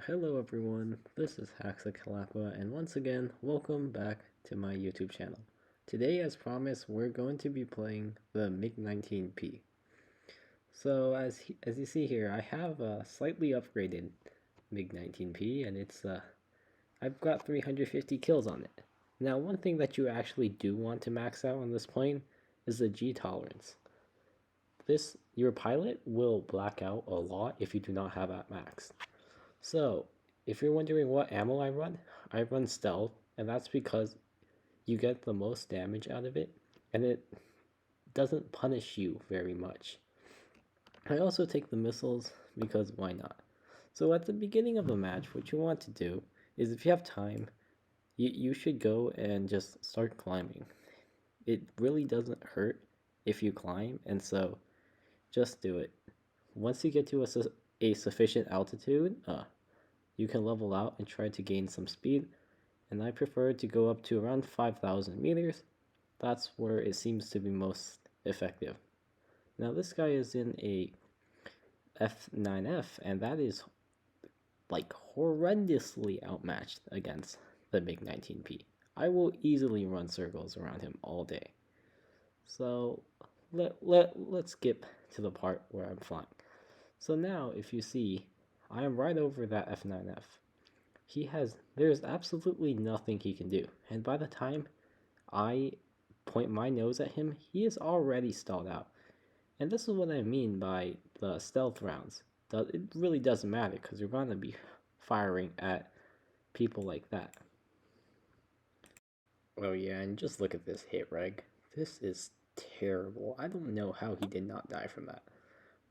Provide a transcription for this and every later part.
Hello everyone, this is Haxa and once again, welcome back to my YouTube channel. Today, as promised, we're going to be playing the MiG-19P. So, as you see here, I have a slightly upgraded MiG-19P, and I've got 350 kills on it. Now, one thing that you actually do want to max out on this plane is the G tolerance. Your pilot will black out a lot if you do not have at max. So, if you're wondering what ammo I run stealth, and that's because you get the most damage out of it, and it doesn't punish you very much. I also take the missiles because why not? So at the beginning of a match, what you want to do is if you have time, you should go and just start climbing. It really doesn't hurt if you climb, and so just do it. Once you get to a sufficient altitude, you can level out and try to gain some speed, and I prefer to go up to around 5,000 meters. That's where it seems to be most effective. Now this guy is in a F9F, and that is like horrendously outmatched against the MiG-19P. I will easily run circles around him all day. So let's skip to the part where I'm flying. So now if you see, I am right over that F9F. There's absolutely nothing he can do. And by the time I point my nose at him, he is already stalled out. And this is what I mean by the stealth rounds. It really doesn't matter because you're going to be firing at people like that. Oh yeah, and just look at this hit reg. This is terrible. I don't know how he did not die from that.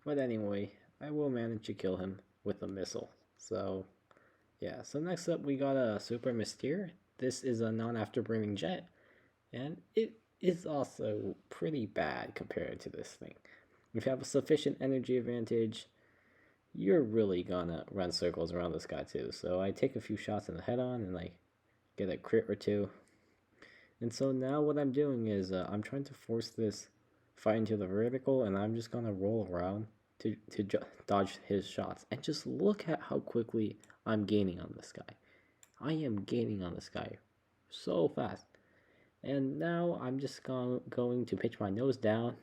But anyway, I will manage to kill him with a missile. So yeah, so next up we got a Super Mystere. This is a non-afterburning jet, and it is also pretty bad compared to this thing. If you have a sufficient energy advantage, you're really gonna run circles around this guy too. So I take a few shots in the head-on and like get a crit or two. And so now what I'm doing is I'm trying to force this fight into the vertical, and I'm just gonna roll around to dodge his shots. And just look at how quickly I'm gaining on this guy. I am gaining on this guy so fast. And now I'm just going to pitch my nose down.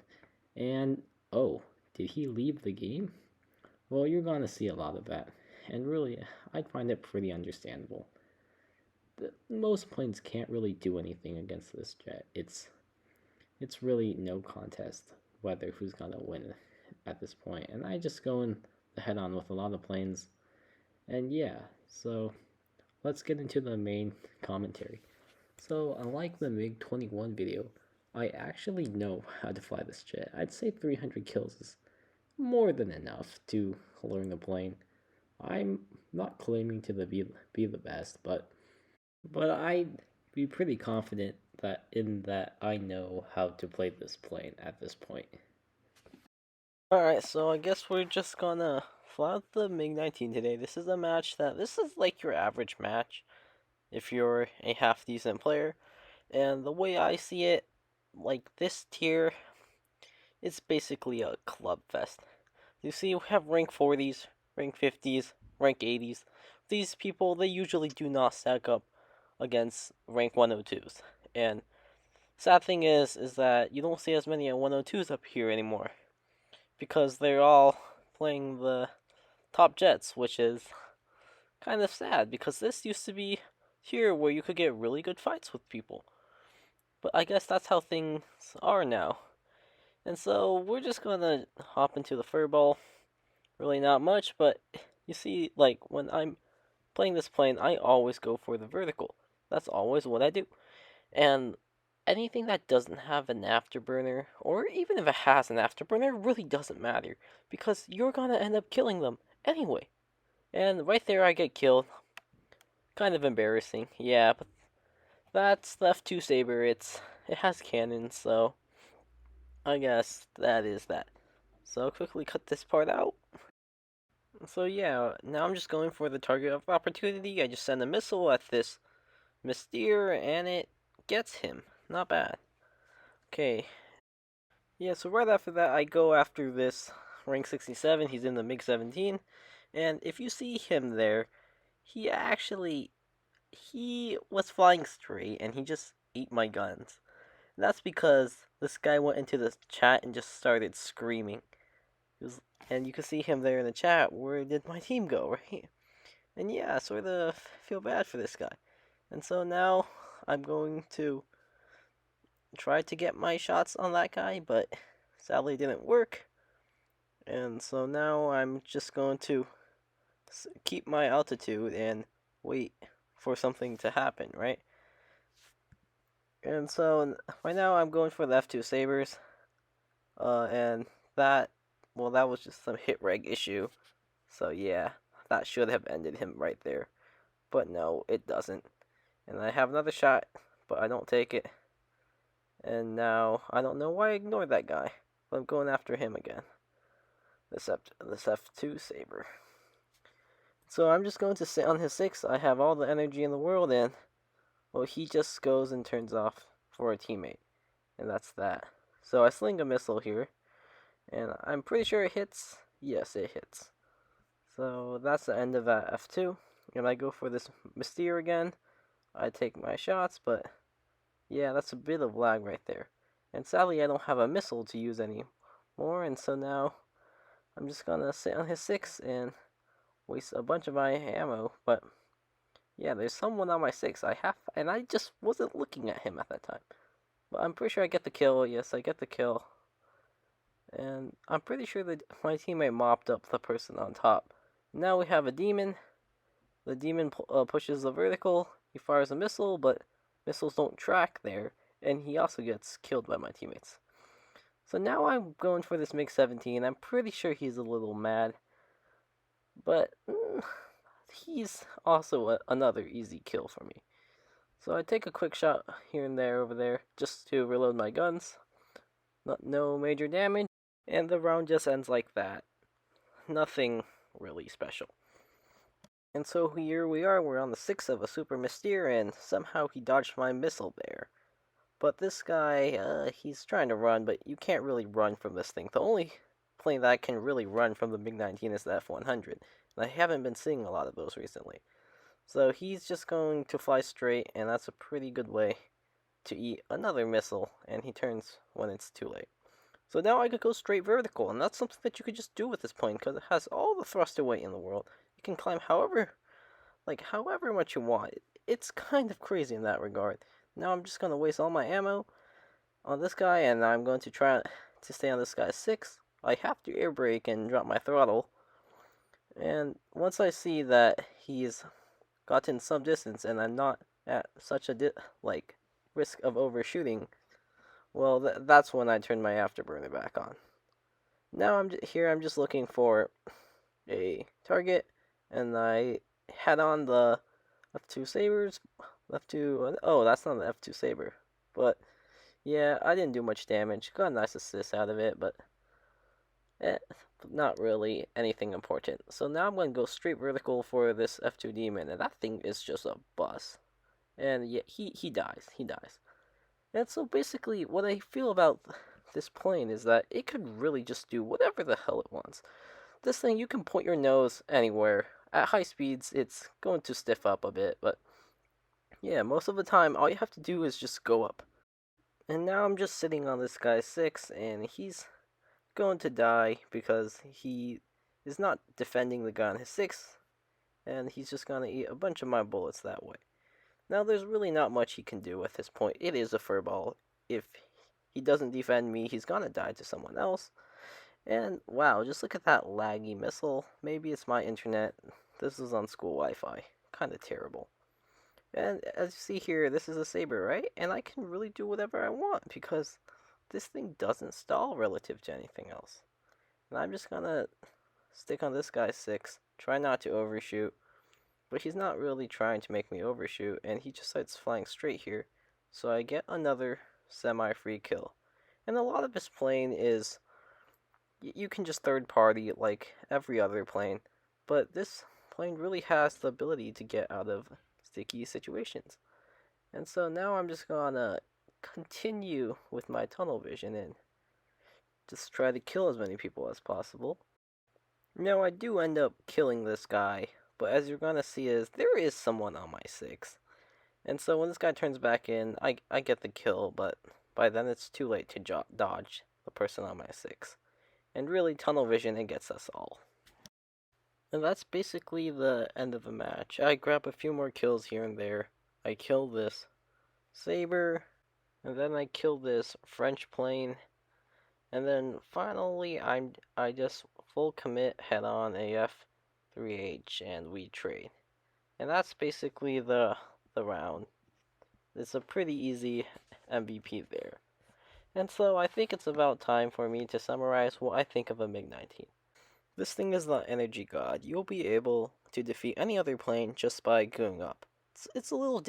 And oh, did he leave the game? Well, you're gonna see a lot of that. And really, I find it pretty understandable. Most planes can't really do anything against this jet. It's really no contest whether who's gonna win at this point. And I just go in the head on with a lot of planes. And yeah, so let's get into the main commentary. So unlike the MiG-21 video, I actually know how to fly this jet. I'd say 300 kills is more than enough to learn the plane. I'm not claiming to be the best, but I'd be pretty confident that I know how to play this plane at this point. Alright, so I guess we're just gonna fly out the MiG-19 today. This is like your average match if you're a half decent player. And the way I see it, like this tier, it's basically a club fest. You see, we have rank 40s, rank 50s, rank 80s. These people, they usually do not stack up against rank 102s. And sad thing is that you don't see as many 102s up here anymore, because they're all playing the top jets, which is kind of sad, because this used to be here where you could get really good fights with people. But I guess that's how things are now. And so we're just gonna hop into the furball. Really not much, but you see, like, when I'm playing this plane, I always go for the vertical. That's always what I do. And anything that doesn't have an afterburner, or even if it has an afterburner, really doesn't matter, because you're gonna end up killing them anyway. And right there I get killed. Kind of embarrassing, yeah, but that's the F2 Saber. It has cannons, so I guess that is that. So quickly cut this part out. So yeah, now I'm just going for the target of opportunity. I just send a missile at this Mystere, and it gets him. Not bad. Okay. Yeah, so right after that, I go after this rank 67. He's in the MiG-17. And if you see him there, he was flying straight and he just ate my guns. And that's because this guy went into the chat and just started screaming. Was, and you can see him there in the chat. Where did my team go, right? And yeah, I sort of feel bad for this guy. And so now I'm going to try to get my shots on that guy, but sadly didn't work. And so now I'm just going to keep my altitude and wait for something to happen, right? And so right now I'm going for the F2 Sabers. And that, well, that was just some hit reg issue. So yeah, that should have ended him right there. But no, it doesn't. And I have another shot, but I don't take it. And now I don't know why I ignored that guy. But I'm going after him again. This F2 Saber. So I'm just going to sit on his 6. I have all the energy in the world, and well, he just goes and turns off for a teammate. And that's that. So I sling a missile here, and I'm pretty sure it hits. Yes, it hits. So that's the end of that F2. And I go for this Mystere again. I take my shots, but yeah, that's a bit of lag right there. And sadly, I don't have a missile to use anymore, and so now I'm just gonna sit on his 6 and waste a bunch of my ammo. But yeah, there's someone on my 6. And I just wasn't looking at him at that time. But I'm pretty sure I get the kill. Yes, I get the kill. And I'm pretty sure that my teammate mopped up the person on top. Now we have a demon. The demon pushes the vertical. He fires a missile, but missiles don't track there. And he also gets killed by my teammates. So now I'm going for this MiG-17. I'm pretty sure he's a little mad. But he's also another easy kill for me. So I take a quick shot here and there over there just to reload my guns. No major damage. And the round just ends like that. Nothing really special. And so here we are, we're on the 6 of a Super Mystere, and somehow he dodged my missile there. But this guy, he's trying to run, but you can't really run from this thing. The only plane that can really run from the MiG-19 is the F-100, and I haven't been seeing a lot of those recently. So he's just going to fly straight, and that's a pretty good way to eat another missile, and he turns when it's too late. So now I could go straight vertical, and that's something that you could just do with this plane, because it has all the thruster weight in the world. You can climb however much you want. It's kind of crazy in that regard. Now I'm just going to waste all my ammo on this guy, and I'm going to try to stay on this guy's 6. I have to air brake and drop my throttle. And once I see that he's gotten some distance and I'm not at such a risk of overshooting, well, that's when I turn my afterburner back on. Now I'm just looking for a target, and I had on the F2 Sabers. Oh, that's not the F2 Saber. But yeah, I didn't do much damage. Got a nice assist out of it, but not really anything important. So now I'm going to go straight vertical for this F2 Demon, and that thing is just a bus. And yeah, he dies. He dies. And so basically, what I feel about this plane is that it could really just do whatever the hell it wants. This thing, you can point your nose anywhere. At high speeds, it's going to stiff up a bit, but yeah, most of the time, all you have to do is just go up. And now I'm just sitting on this guy's 6, and he's going to die because he is not defending the guy on his 6, and he's just going to eat a bunch of my bullets that way. Now, there's really not much he can do at this point. It is a furball. If he doesn't defend me, he's going to die to someone else. And wow, just look at that laggy missile. Maybe it's my internet. This is on school Wi-Fi. Kind of terrible. And as you see here, this is a Saber, right? And I can really do whatever I want because this thing doesn't stall relative to anything else. And I'm just gonna stick on this guy's 6, try not to overshoot. But he's not really trying to make me overshoot, and he just starts flying straight here. So I get another semi-free kill. And a lot of this plane is, you can just third party it like every other plane. But this plane really has the ability to get out of sticky situations. And so now I'm just gonna continue with my tunnel vision and just try to kill as many people as possible. Now I do end up killing this guy but as you're gonna see is there is someone on my 6. And so when this guy turns back in, I get the kill, but by then it's too late to dodge the person on my 6. And really, tunnel vision, it gets us all. And that's basically the end of the match. I grab a few more kills here and there. I kill this saber, and then I kill this French plane, and then finally I just full commit head on AF 3H and we trade. And that's basically the round. It's a pretty easy MVP there. And so I think it's about time for me to summarize what I think of a MiG-19. This thing is the energy god. You'll be able to defeat any other plane just by going up. It's a little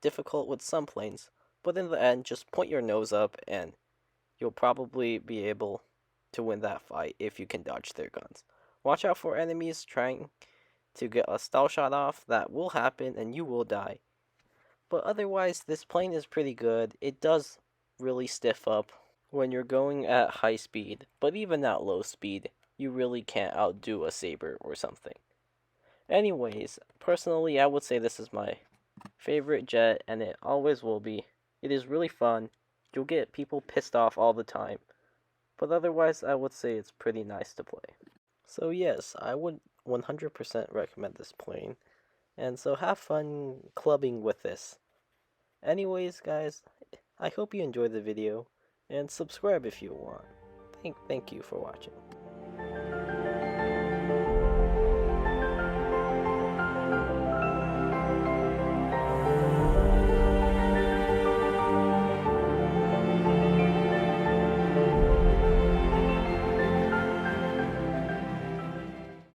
difficult with some planes, but in the end, just point your nose up and you'll probably be able to win that fight if you can dodge their guns. Watch out for enemies trying to get a stall shot off. That will happen and you will die. But otherwise, this plane is pretty good. It does really stiff up when you're going at high speed, but even at low speed, you really can't outdo a saber or something. Anyways, personally, I would say this is my favorite jet, and it always will be. It is really fun. You'll get people pissed off all the time, but otherwise, I would say it's pretty nice to play. So yes, I would 100% recommend this plane. And so have fun clubbing with this. Anyways, guys, I hope you enjoyed the video, and subscribe if you want. Thank you for watching.